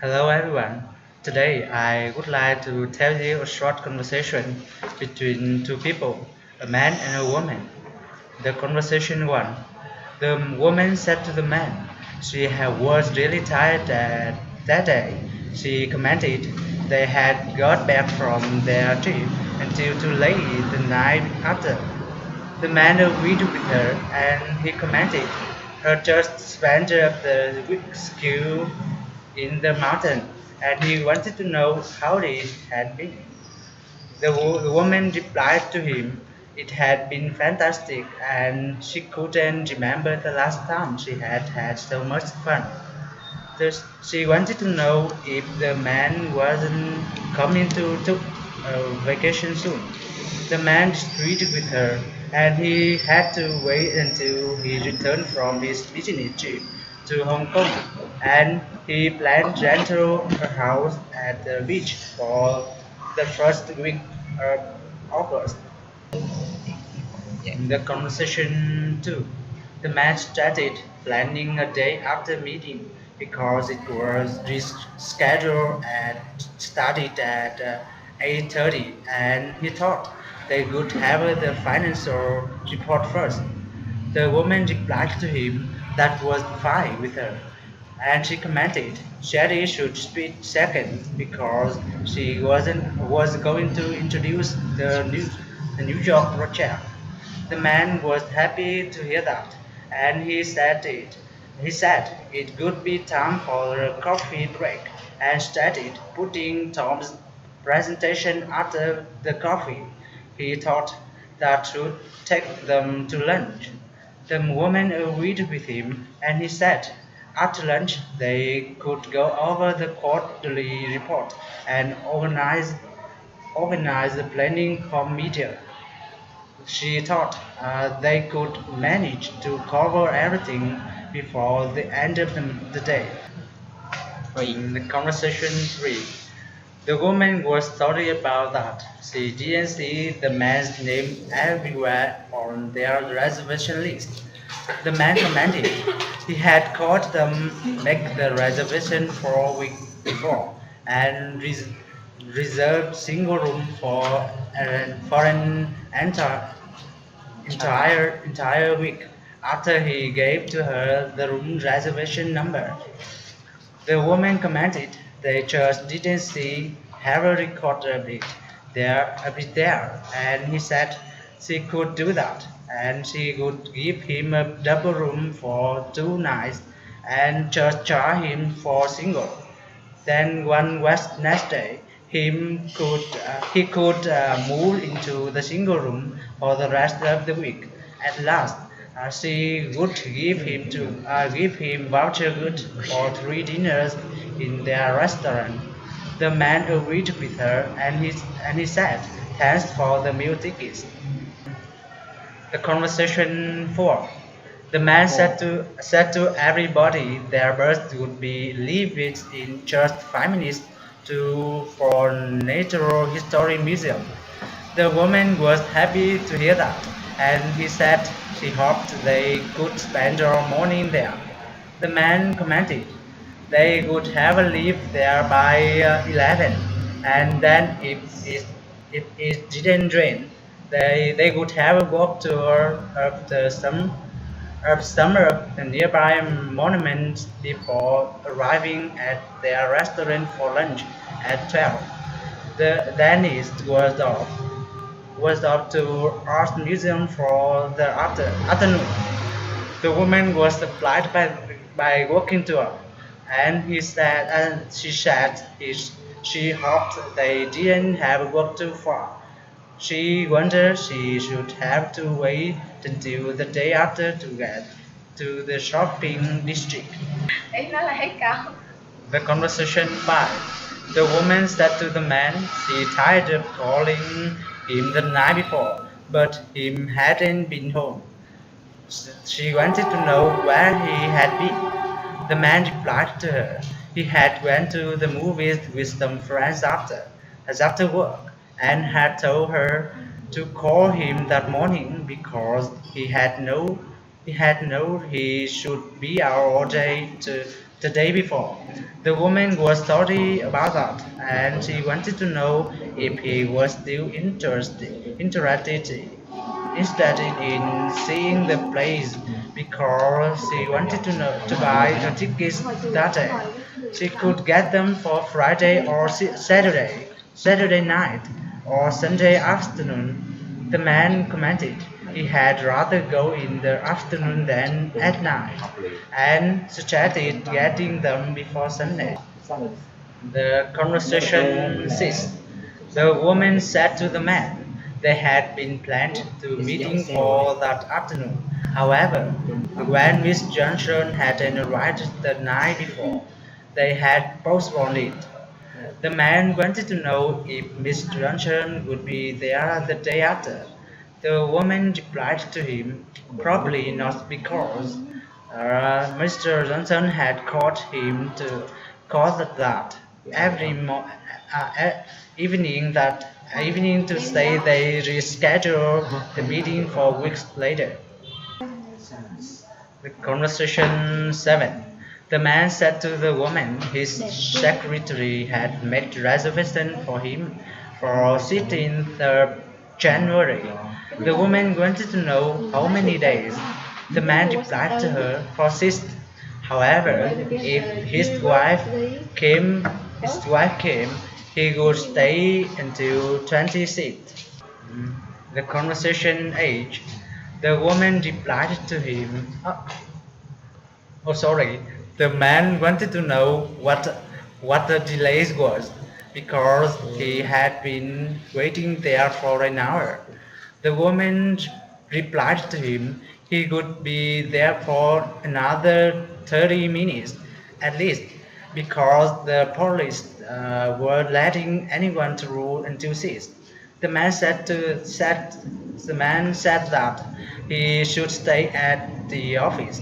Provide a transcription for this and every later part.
Hello everyone. Today I would like to tell you a short conversation between two people, a man and a woman. The conversation one. The woman said to the man, was really tired that day. She commented they had got back from their trip until too late the night after. The man agreed with her and he commented her just spent the week ski in the mountain and he wanted to know how it had been. The woman replied to him it had been fantastic and she couldn't remember the last time she had had so much fun. Thus, she wanted to know if the man wasn't coming to took a vacation soon. The man disagreed with her, and he had to wait until he returned from his business trip to Hong Kong, and he planned to rent a house at the beach for the first week of August. In the conversation too, the man started planning a day after meeting because it was rescheduled and started at 8:30 and he thought they would have the financial report first. The woman replied to him that was fine with her and she commented Sherry should speak second because she was going to introduce the New York project. The man was happy to hear that, and He said it would be time for a coffee break, and started putting Tom's presentation after the coffee. He thought that should take them to lunch. The woman agreed with him, and he said after lunch they could go over the quarterly report and organize the planning committee. She thought they could manage to cover everything before the end of the day. In the conversation 3, the woman was sorry about that. She didn't see the man's name everywhere on their reservation list. The man commented he had caught them make the reservation for a week before and reserved single room for an entire week after he gave to her the room reservation number. The woman commented they just didn't see have a record of it there, and he said she could do that, and she would give him a double room for 2 nights and just charge him for single. Then one West next day, he could move into the single room for the rest of the week. At last, she would give him voucher good for 3 dinners in their restaurant. The man agreed with her, and he said thanks for the meal tickets. The conversation 4. The man said to everybody their bus would be leave it in just 5 minutes to for Natural History Museum. The woman was happy to hear that, and he said she hoped they could spend the morning there. The man commented they would have a leave there by 11, and then if it didn't rain, they would have a walk tour of some of the nearby monuments before arriving at their restaurant for lunch at 12. The dentist was off to Art Museum for the afternoon. The woman was supplied by walking tour, and she said she hoped they didn't have to walk too far. She wondered she should have to wait until the day after to get to the shopping district. Ý nó là hết câu. The conversation 5. The woman said to the man she tired of calling him the night before, but he hadn't been home. She wanted to know where he had been. The man replied to her he had went to the movies with some friends after work, and had told her to call him that morning because he had known he should be out all day the day before. The woman was sorry about that, and she wanted to know if he was still interested in seeing the place because she wanted to know to buy the tickets that day. She could get them for Friday or Saturday night or Sunday afternoon. The man commented he had rather go in the afternoon than at night, and suggested getting them before Sunday. The conversation ceased. The woman said to the man they had been planned to meeting for that afternoon. However, when Miss Johnson hadn't arrived the night before, they had postponed it. The man wanted to know if Miss Johnson would be there the day after. The woman replied to him, probably not because Mr. Johnson had called him to call that every evening to say they rescheduled the meeting for weeks later. The conversation 7. The man said to the woman his secretary had made reservation for him for 16th January. The woman wanted to know how many days. The man replied to her for 6. However, if his wife came, he would stay until 26th. The conversation 8. The woman replied to him, oh, sorry. The man wanted to know what the delay was because he had been waiting there for an hour. The woman replied to him he would be there for another 30 minutes at least because the police were letting anyone through until 6. The man said that he should stay at the office.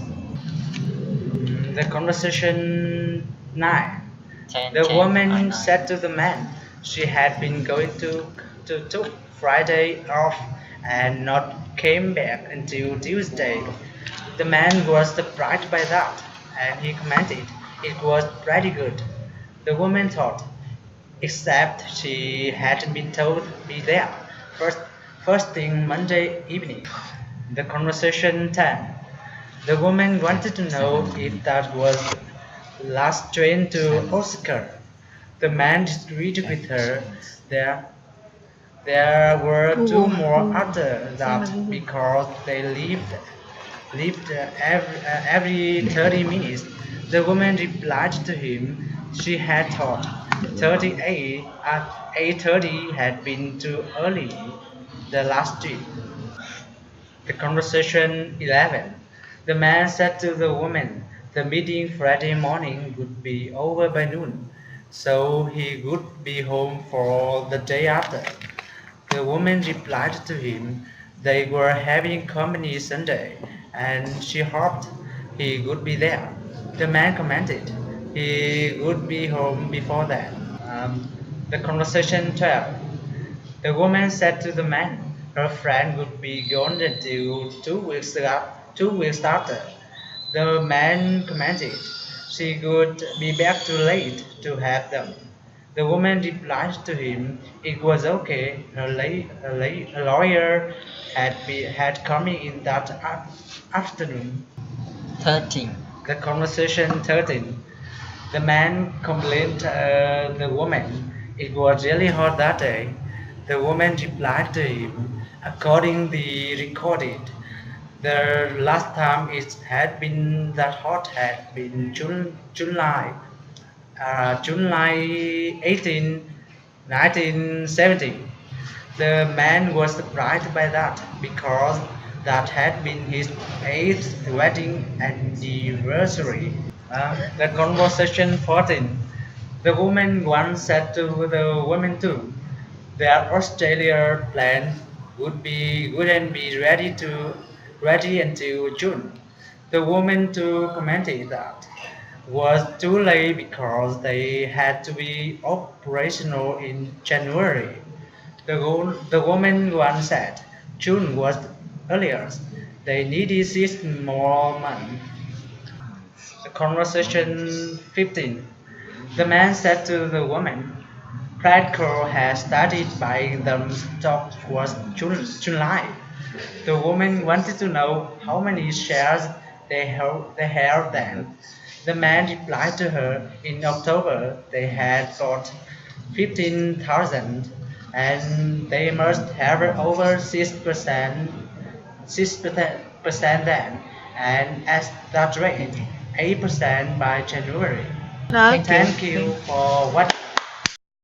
The conversation 9. The woman said to the man she had been going to took Friday off and not came back until Tuesday. The man was surprised by that, and he commented it was pretty good. The woman thought, except she hadn't been told to be there first thing Monday evening. The conversation 10. The woman wanted to know if that was last train to Osaka. The man disagreed with her. There were two more after that because they lived every 30 minutes. The woman replied to him she had thought 38 at 8:30 had been too early the last trip. The conversation 11. The man said to the woman the meeting Friday morning would be over by noon, so he would be home for the day after. The woman replied to him they were having company Sunday, and she hoped he would be there. The man commented he would be home before that. The conversation 12. The woman said to the man her friend would be gone until 2 weeks after. The man commented she would be back too late to have them. The woman replied to him it was okay. Her lawyer had come in that afternoon. 13. The conversation 13. The man complained the woman it was really hot that day. The woman replied to him, according the recorded, the last time it had been that hot had been July 18, 1970. The man was surprised by that because that had been his 8th wedding anniversary. The conversation 14. The woman once said to the woman too, their Australia plan wouldn't be ready until June. The woman too commented that was too late because they had to be operational in January. The woman once said June was earliest. They needed 6 more months. Conversation 15. The man said to the woman, Cracker has started buying them stock was July. The woman wanted to know how many shares they held then. The man replied to her, in October they had bought 15,000 and they must have over 6% then, and at that rate, 8% by January. Okay. Thank you for what